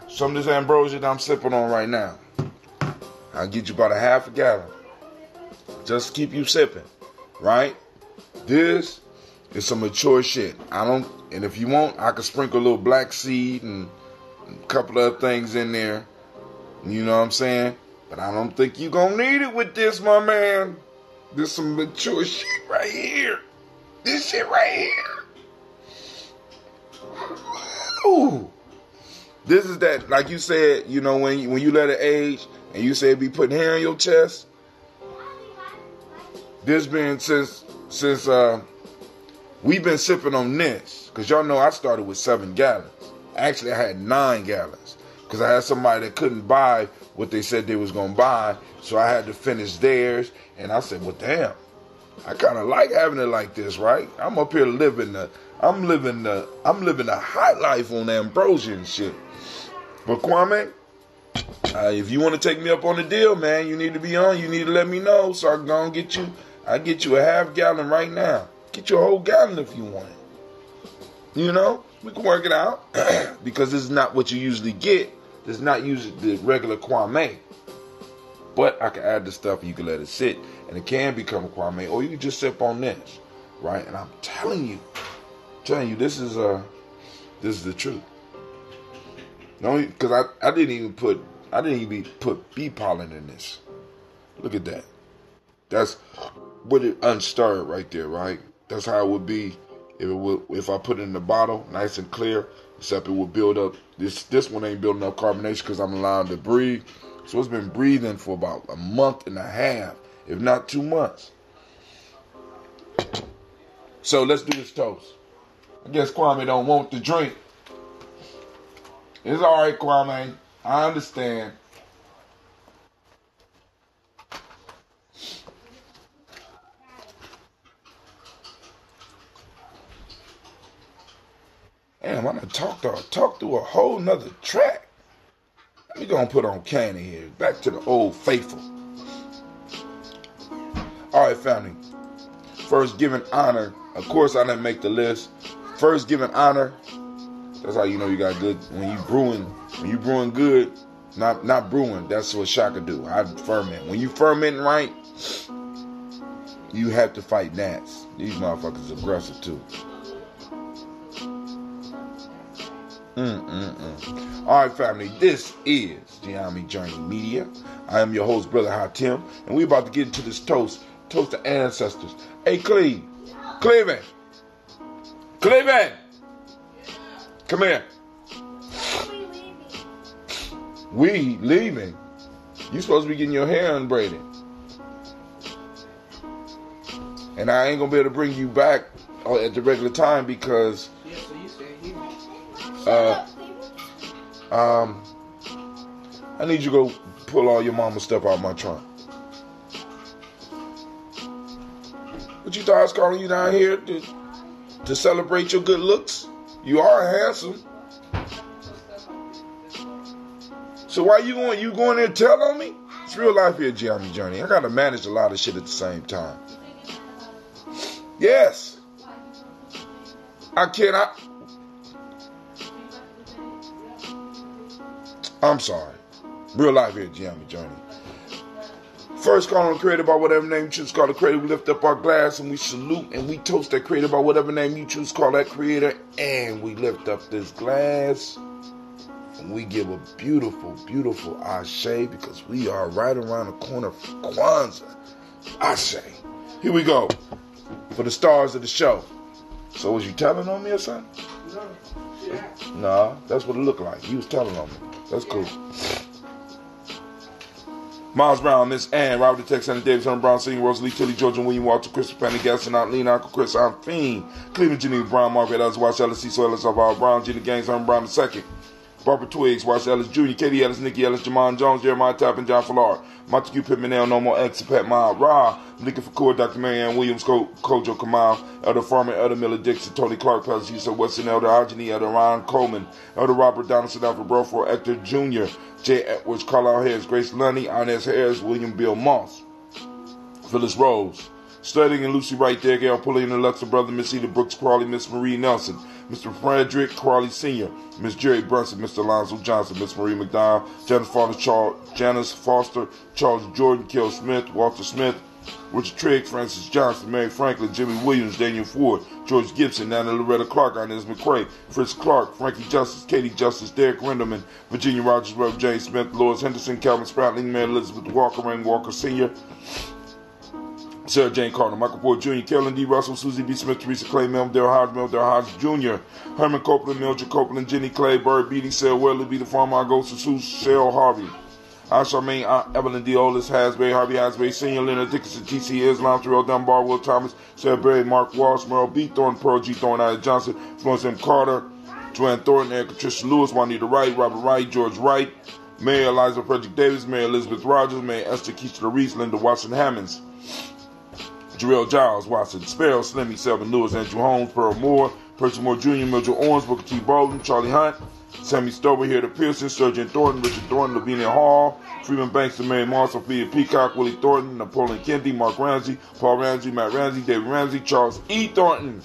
some of this ambrosia that I'm sipping on right now. I'll get you about a half a gallon. Just to keep you sipping, right? This is some mature shit. And if you want, I could sprinkle a little black seed and a couple other things in there. You know what I'm saying? But I don't think you're gonna need it with this, my man. This some mature shit right here. This shit right here. Ooh. This is that, like you said, you know, when you let it age and you said be putting hair on your chest. This been since we've been sipping on this. Because y'all know I started with 7 gallons. Actually, I had 9 gallons. Because I had somebody that couldn't buy what they said they was going to buy. So I had to finish theirs. And I said, well, damn. I kind of like having it like this, right? I'm up here living the high life on ambrosia and shit. But Kwame, if you want to take me up on the deal, man, you need to be on. You need to let me know so I can go and get you. I get you a half gallon right now. Get you a whole gallon if you want it. You know, we can work it out because this is not what you usually get. This is not usually the regular Kwame. But I can add the stuff and you can let it sit and it can become a Kwame, or you can just sip on this, right? And I'm telling you, this is the truth. No, because I didn't even put bee pollen in this. Look at that. That's with it unstirred right there, right? That's how it would be if I put it in the bottle, nice and clear. Except it would build up. This one ain't building up carbonation because I'm allowing it to breathe. So it's been breathing for about a month and a half, if not 2 months. So let's do this toast. I guess Kwame don't want the drink. It's all right, Kwame. I understand. Damn, I done talked through a whole nother track. We gonna put on Candy here. Back to the old faithful. All right, family. First, giving honor. Of course, I didn't make the list. First, giving honor. That's how you know you got good. When you brewing good, not brewing. That's what Shaka do. I ferment. When you fermenting right, you have to fight gnats. These motherfuckers aggressive too. All right, family. This is Giami Journey Media. I am your host, Brother Hatim, and we about to get into this toast. Toast to ancestors. Hey, Cleveland. Come here. We leaving. You supposed to be getting your hair unbraided. And I ain't gonna be able to bring you back at the regular time because I need you to go pull all your mama's stuff out of my trunk. What you thought I was calling you down here to celebrate your good looks? You are handsome. So why you going there and tell on me? It's real life here, Giami Journey. I gotta manage a lot of shit at the same time. Yes. I cannot. I'm sorry. Real life here, Giami Journey. First, call on the creator by whatever name you choose to call the creator. We lift up our glass and we salute and we toast that creator by whatever name you choose to call that creator. And we lift up this glass and we give a beautiful, beautiful Ashe because we are right around the corner from Kwanzaa. Ashe. Here we go. For the stars of the show. So was you telling on me or something? No. Nah, that's what it looked like. You was telling on me. That's cool. Miles Brown, Miss Ann, Robert the Tex, Anna Davis, Herman Brown, Senior, Rosalie, Tilly, Georgia, William Walter, Christopher Penny, Gaston, Aunt Lena, Uncle Chris, Aunt Fiend, Cleveland, Geneva Brown, Margaret Ellis, Watch Ellis, Cecil Ellis, Alvaro Brown, Gina Gaines, Herman Brown II, Barbara Twiggs, Watch Ellis Jr., Katie Ellis, Nikki Ellis, Jamon Jones, Jeremiah Tappan, John Fallard, Montague Pittman, No More X, Pat Ma, Ra, Malika Fakur, Dr. Marianne Williams, Kojo Kamal, Elder Farmer, Elder Miller Dixon, Tony Clark, Pastor Yusuf Weston, Elder Ageni, Elder Ron Coleman, Elder Robert Donaldson, Alfred Broford, Hector Jr., J. Edwards, Carlisle Harris, Grace Lundy, Inez Harris, William Bill Moss, Phyllis Rose, Studying and Lucy Wright there, Gail Pulley and Alexa Brother, Miss Eda Brooks Crawley, Miss Marie Nelson, Mr. Frederick Crawley Sr., Miss Jerry Brunson, Mr. Alonzo Johnson, Miss Marie McDonald, Janice Foster, Charles Jordan, Kel Smith, Walter Smith, Richard Trigg, Francis Johnson, Mary Franklin, Jimmy Williams, Daniel Ford, George Gibson, Nana Loretta Clark, Inez McCrae, Fritz Clark, Frankie Justice, Katie Justice, Derek Renderman, Virginia Rogers, Rev. James Smith, Lois Henderson, Calvin Spratling, Mary Elizabeth Walker, Rain Walker Sr., Sarah Jane Carter, Michael Ford Jr., Carolyn D. Russell, Susie B. Smith, Teresa Clay, Mel Daryl Hodge Jr., Herman Copeland, Mildred Copeland, Jenny Clay, Bird Beatty, Sarah Welly, B. the Farmer, I go to Sue, Cheryl Harvey, Charmaine, Evelyn D. Olis, Hasbury, Harvey Hasbury, Senior, Leonard Dickinson, T.C. Islam, Terrell Dunbar, Will Thomas, Sarah Berry, Mark Walsh, Merle B. Thornton, Pearl G. Thornton, Ida Johnson, Florence M. Carter, Joanne Thornton, Erica Tricia Lewis, Juanita Wright, Robert Wright, George Wright, Mary Eliza Frederick Davis, Mary Elizabeth Rogers, Mary Esther Keisha Reese, Linda Watson Hammonds, Jarrell Giles, Watson Sparrow, Slimmy, Selvin Lewis, Andrew Holmes, Pearl Moore, Percy Moore Jr., Mildred Owens, Booker T. Bolden, Charlie Hunt, Sammy Stover, Here to Pearson, Sergeant Thornton, Richard Thornton, Lavinia Hall, Freeman Banks, Mary Moss, Sophia Peacock, Willie Thornton, Napoleon Kennedy, Mark Ramsey, Paul Ramsey, Matt Ramsey, David Ramsey, Charles E. Thornton,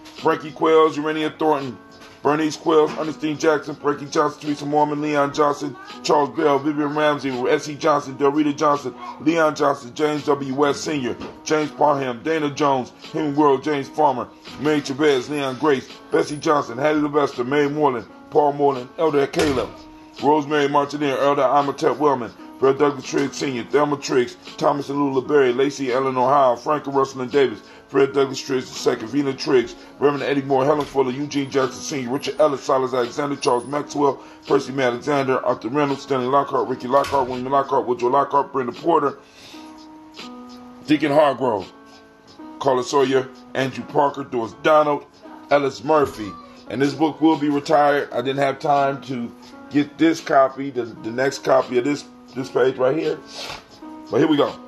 Frankie Quells, Urania Thornton, Bernice Quells, Ernestine Jackson, Frankie Johnson, Teresa Mormon, Leon Johnson, Charles Bell, Vivian Ramsey, S.E. Johnson, Delrita Johnson, Leon Johnson, James W. West Sr., James Parham, Dana Jones, Henry World, James Farmer, Mary Chavez, Leon Grace, Bessie Johnson, Hattie Levester, Mary Moreland, Paul Moreland, Elder Caleb, Rosemary Martineer, Elder Amatep Wellman, Fred Douglas Triggs Sr., Thelma Triggs, Thomas and Lula Berry, Lacey Ellen Ohio, Frank and Russell and Davis, Fred Douglas Triggs II, Vina Triggs, Reverend Eddie Moore, Helen Fuller, Eugene Jackson Sr., Richard Ellis, Silas Alexander, Charles Maxwell, Percy May Alexander, Arthur Reynolds, Stanley Lockhart, Ricky Lockhart, William Lockhart, Woodrow Lockhart, Brenda Porter, Deacon Hargrove, Carla Sawyer, Andrew Parker, Doris Donald, Ellis Murphy. And this book will be retired. I didn't have time to get this copy, the next copy of this page right here. But here we go.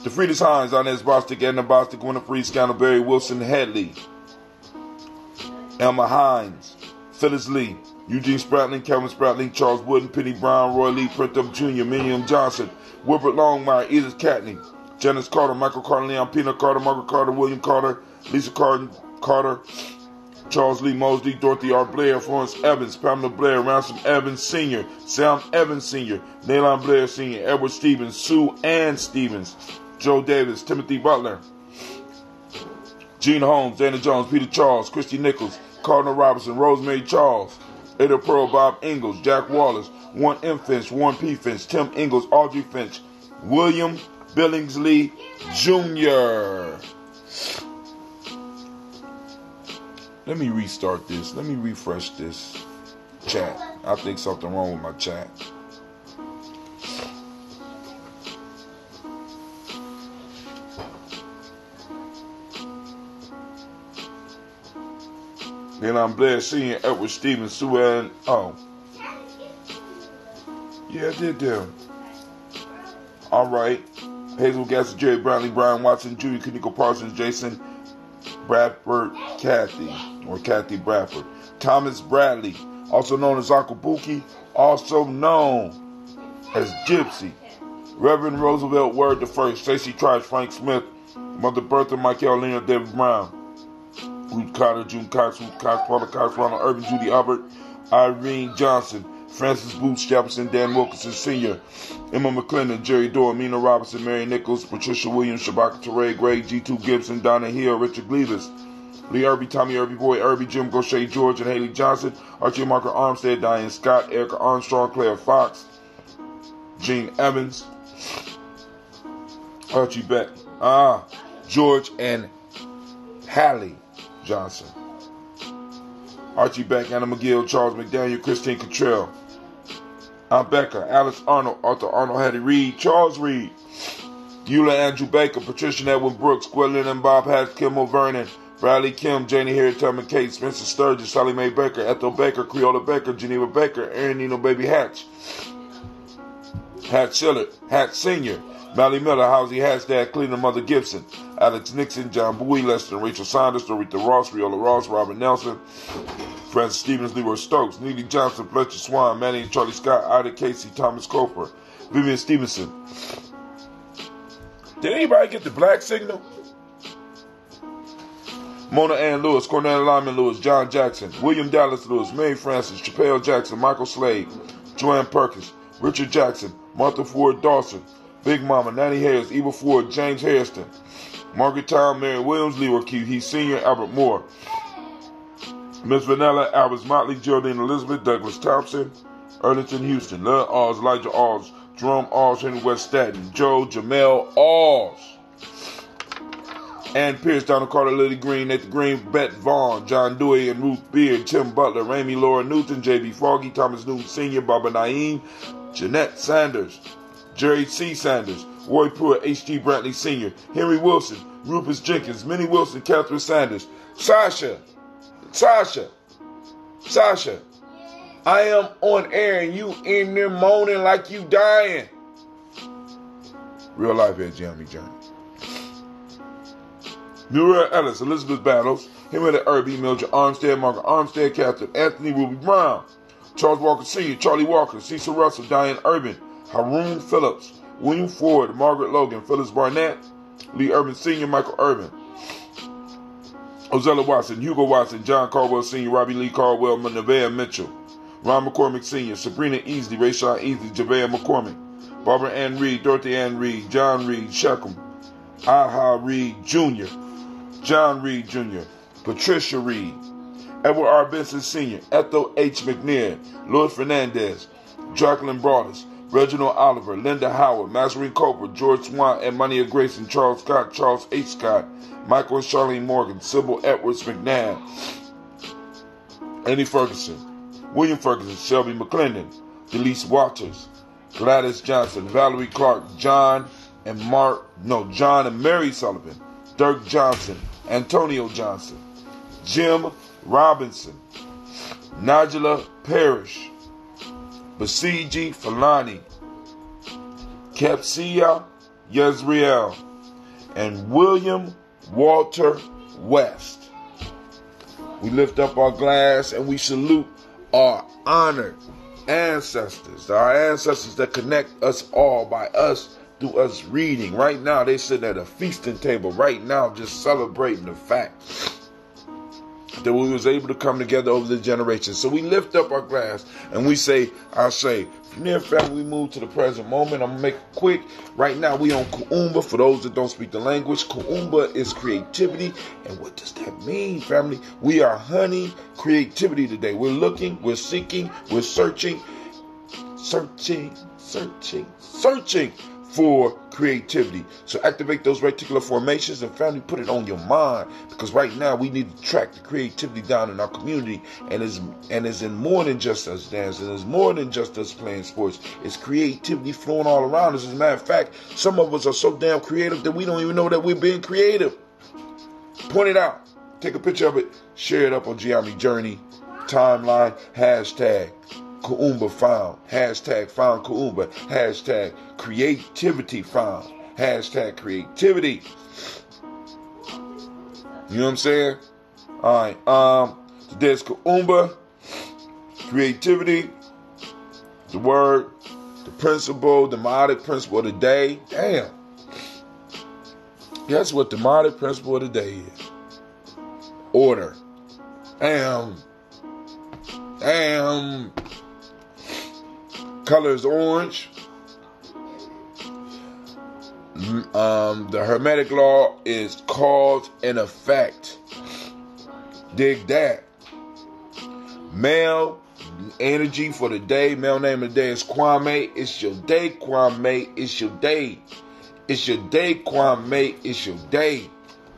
The Friedrich Hines, Inez Bostic, Edna Bostic, Winifred Scannell, Barry Wilson, Headley, Elma Hines, Phyllis Lee, Eugene Spratling, Kevin Spratling, Charles Wooden, Penny Brown, Roy Lee, Printup Jr., Miriam Johnson, Wilbert Longmire, Edith Catney, Janice Carter, Michael Carter, Leon Pina Carter, Margaret Carter, William Carter, Lisa Carter, Charles Lee Mosley, Dorothy R. Blair, Florence Evans, Pamela Blair, Ransom Evans Sr., Sam Evans Sr., Nalon Blair Sr., Edward Stevens, Sue Ann Stevens, Joe Davis, Timothy Butler, Gene Holmes, Dana Jones, Peter Charles, Christy Nichols, Cardinal Robinson, Rosemary Charles, Ada Pearl, Bob Ingalls, Jack Wallace, Warren M. Finch, Warren P. Finch, Tim Ingalls, Audrey Finch, William Billingsley Jr. Let me restart this. Let me refresh this chat. I think something wrong with my chat. Then I'm Blair Senior, Edward Stevens, Sue Ann. Oh. Yeah, I did them. All right. Hazel Gasser, Jerry Brownlee, Brian Watson, Judy Kaneko Parsons, Jason Bradford, Kathy Bradford. Thomas Bradley, also known as Akabuki, also known as Gypsy. Reverend Roosevelt Word I, Stacey Trice, Frank Smith, Mother Bertha, Michael Leonard, David Brown, Ruth Carter, June Cox, Paula Cox, Ronald Urban, Judy Albert, Irene Johnson, Francis Booth Jefferson, Dan Wilkinson Sr., Emma McClendon, Jerry Dorr, Mina Robinson, Mary Nichols, Patricia Williams, Shabaka Teray, Greg G2 Gibson, Donna Hill, Richard Gleavis, Lee Irby, Tommy Irby, Boy Irby, Jim Gaucher, George and Haley Johnson, Archie Marker Armstead, Diane Scott, Erica Armstrong, Claire Fox, Gene Evans, Archie Beck, George and Hallie Johnson, Archie Beck, Anna McGill, Charles McDaniel, Christine Cottrell, Aunt Becca, Alice Arnold, Arthur Arnold, Hattie Reed, Charles Reed, Eula Andrew Baker, Patricia Edwin Brooks, Gwendolyn and Bob Hatch, Kim O'Vernon, Bradley Kim, Janie Harriet Tubman Kate, Spencer Sturgis, Sally Mae Baker, Ethel Baker, Creola Baker, Geneva Baker, Aaron Nino Baby Hatch, Hatch Schiller, Hatch Sr., Mally Miller, Housie Hatch, Dad Cleveland, Mother Gibson, Alex Nixon, John Bowie, Lester, Rachel Saunders, Dorita Ross, Riola Ross, Robert Nelson, Francis Stevens, Leroy Stokes, Neely Johnson, Fletcher Swan, Manny and Charlie Scott, Ida Casey, Thomas Coper, Vivian Stevenson. Did anybody get the black signal? Mona Ann Lewis, Cornell Lyman Lewis, John Jackson, William Dallas Lewis, Mary Francis, Chappelle Jackson, Michael Slade, Joanne Perkins, Richard Jackson, Martha Ford Dawson, Big Mama, Nanny Harris, Eva Ford, James Hairston, Margaret Town, Mary Williams, Leroy Q. He Sr., Albert Moore, Miss Vanilla, Albert Motley, Geraldine Elizabeth, Douglas Thompson, Erlington Houston, Lil Oz, Elijah Oz, Jerome Oz, Henry West Staten, Joe Jamel Oz, Ann Pierce, Donald Carter, Lily Green, Nathan Green, Bette Vaughn, John Dewey and Ruth Beard, Tim Butler, Amy Laura Newton, J.B. Foggy, Thomas Newton Sr., Baba Naeem, Jeanette Sanders, Jerry C. Sanders, Roy Pruitt, H.G. Brantley Sr., Henry Wilson, Rufus Jenkins, Minnie Wilson, Catherine Sanders, Sasha, I am on air and you in there moaning like you dying. Real life here, Jeremy Johnny. Muriel Ellis, Elizabeth Battles, Henrietta Irby, Mildred Armstead, Margaret Armstead, Catherine Anthony, Ruby Brown, Charles Walker Sr., Charlie Walker, Cecil Russell, Diane Urban, Haroon Phillips, William Ford, Margaret Logan, Phyllis Barnett, Lee Urban Sr., Michael Urban, Ozella Watson, Hugo Watson, John Caldwell Sr., Robbie Lee Caldwell, Nevaeh Mitchell, Ron McCormick Sr., Sabrina Easley, Rayshawn Easley, Javea McCormick, Barbara Ann Reed, Dorothy Ann Reed, John Reed, Sheckham, Aha Reed Jr., John Reed Jr., Patricia Reed, Edward R. Benson Sr., Ethel H. McNair, Louis Fernandez, Jacqueline Broadus, Reginald Oliver, Linda Howard, Mazarine Cooper, George Swan, Edmonia Grayson, Charles Scott, Charles H. Scott, Michael and Charlene Morgan, Sybil Edwards McNabb, Annie Ferguson, William Ferguson, Shelby McClendon, Delise Waters, Gladys Johnson, Valerie Clark, John and Mary Sullivan, Dirk Johnson, Antonio Johnson, Jim Robinson, Najla Parrish, Basiji Falani, Kepsia Yezriel, and William Walter West. We lift up our glass and we salute our honored ancestors, our ancestors that connect us all by us through us reading. Right now, they sit at a feasting table right now just celebrating the fact that we was able to come together over the generations. So we lift up our glass and we say, from there, family, we move to the present moment. I'm going to make it quick. Right now, we on Kuumba. For those that don't speak the language, Kuumba is creativity. And what does that mean, family? We are hunting creativity today. We're looking, we're seeking, we're searching for creativity. So activate those reticular formations and family, put it on your mind, because right now we need to track the creativity down in our community, and is in more than just us dancing. It's more than just us playing sports. It's creativity flowing all around us. As a matter of fact, some of us are so damn creative that we don't even know that we're being creative. Point it out. Take a picture of it. Share it up on Gianni Journey timeline. Hashtag Kuumba found. Hashtag found Kuumba. Hashtag creativity found. Hashtag creativity. You know what I'm saying? Alright. Today's Kuumba. Creativity. The word. The principle. The modic principle of the day. Damn. Guess what the modic principle of the day is? Order. Damn. Color is orange. The Hermetic law is cause and effect. Dig that. Male energy for the day. Male name of the day is Kwame. It's your day, Kwame. It's your day. It's your day, Kwame. It's your day.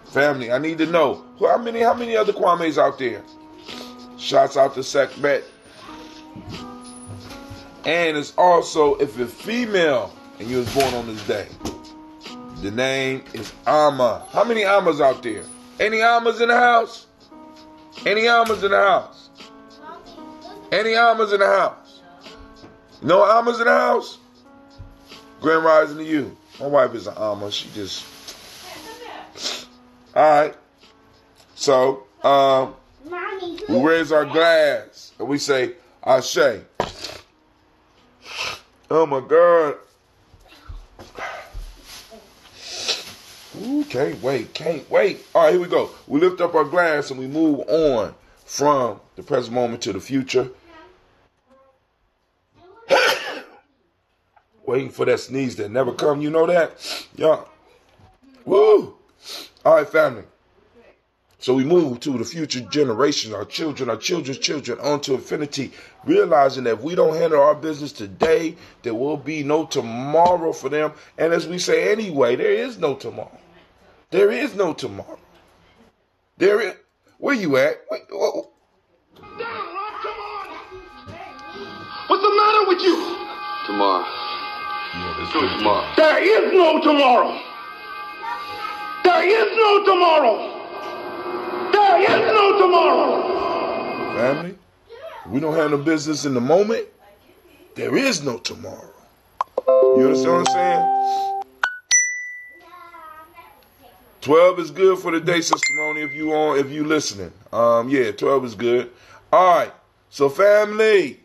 Family, I need to know how many other Kwames out there. Shouts out to Sekhmet. And it's also, if you're female and you was born on this day, the name is Amma. How many Ammas out there? Any Ammas in the house? Any Ammas in the house? Any Ammas in the house? No Ammas in the house? Grand rising to you. My wife is an Amma. She just... Alright. So, we raise our glass and we say, Ashe. Oh my God. Ooh, can't wait. All right, here we go. We lift up our glass and we move on from the present moment to the future. Waiting for that sneeze that never come. You know that? Yeah. Woo. All right, family. So we move to the future generations, our children's children, onto infinity, realizing that if we don't handle our business today, there will be no tomorrow for them. And as we say anyway, there is no tomorrow. There is no tomorrow. There is. Where you at? Wait, whoa. Damn, Rob, come on. What's the matter with you? Tomorrow. Yeah, Let's do it tomorrow. There is no tomorrow. There is no tomorrow. There is no tomorrow. Family, if we don't handle business in the moment, there is no tomorrow. You understand what I'm saying? 12 is good for the day, Sister Roni, if you listening. Yeah, 12 is good. All right. So family,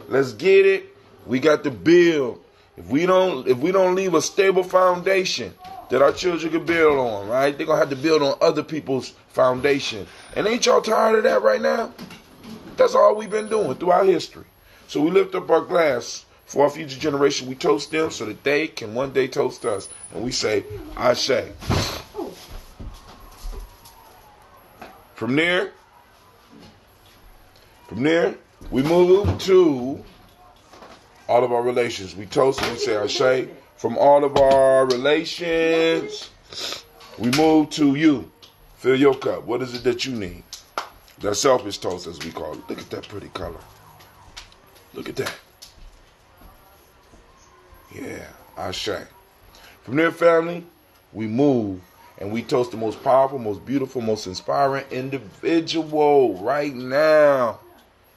let's get it. We got to build. If we don't leave a stable foundation that our children can build on, right? They're going to have to build on other people's foundation. And ain't y'all tired of that right now? That's all we've been doing throughout history. So we lift up our glass for our future generation. We toast them so that they can one day toast us. And we say, Ashe. From there, we move to all of our relations. We toast and we say Ashe. From all of our relations, we move to you. Fill your cup. What is it that you need? That selfish toast, as we call it. Look at that pretty color. Look at that. Yeah, Ashe. From there, family, we move and we toast the most powerful, most beautiful, most inspiring individual right now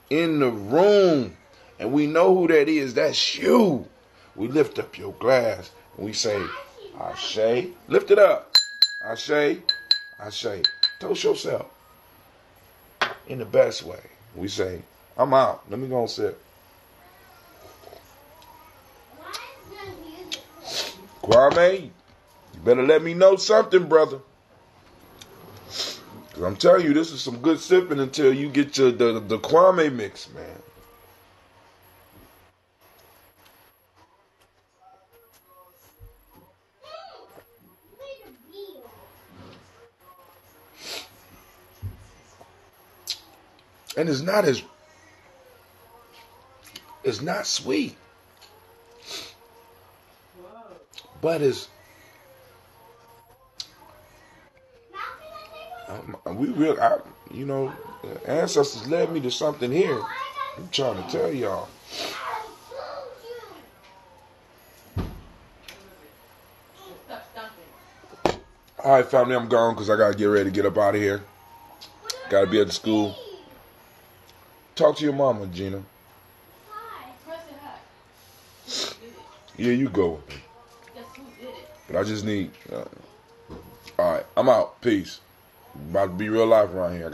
in the room. And we know who that is. That's you. We lift up your glass and we say, Ashe. Lift it up. Ashe. Ashe. Toast yourself in the best way. We say, I'm out. Let me go and sip. Kwame, you better let me know something, brother. Because I'm telling you, this is some good sipping until you get your the Kwame mix, man. And it's not sweet. But it's ancestors led me to something here. I'm trying to tell y'all. All right, family, I'm gone because I got to get ready to get up out of here. Got to be at the school. Talk to your mama, Gina. Yeah, you go. But I just need... all right, I'm out. Peace. About to be real life around here.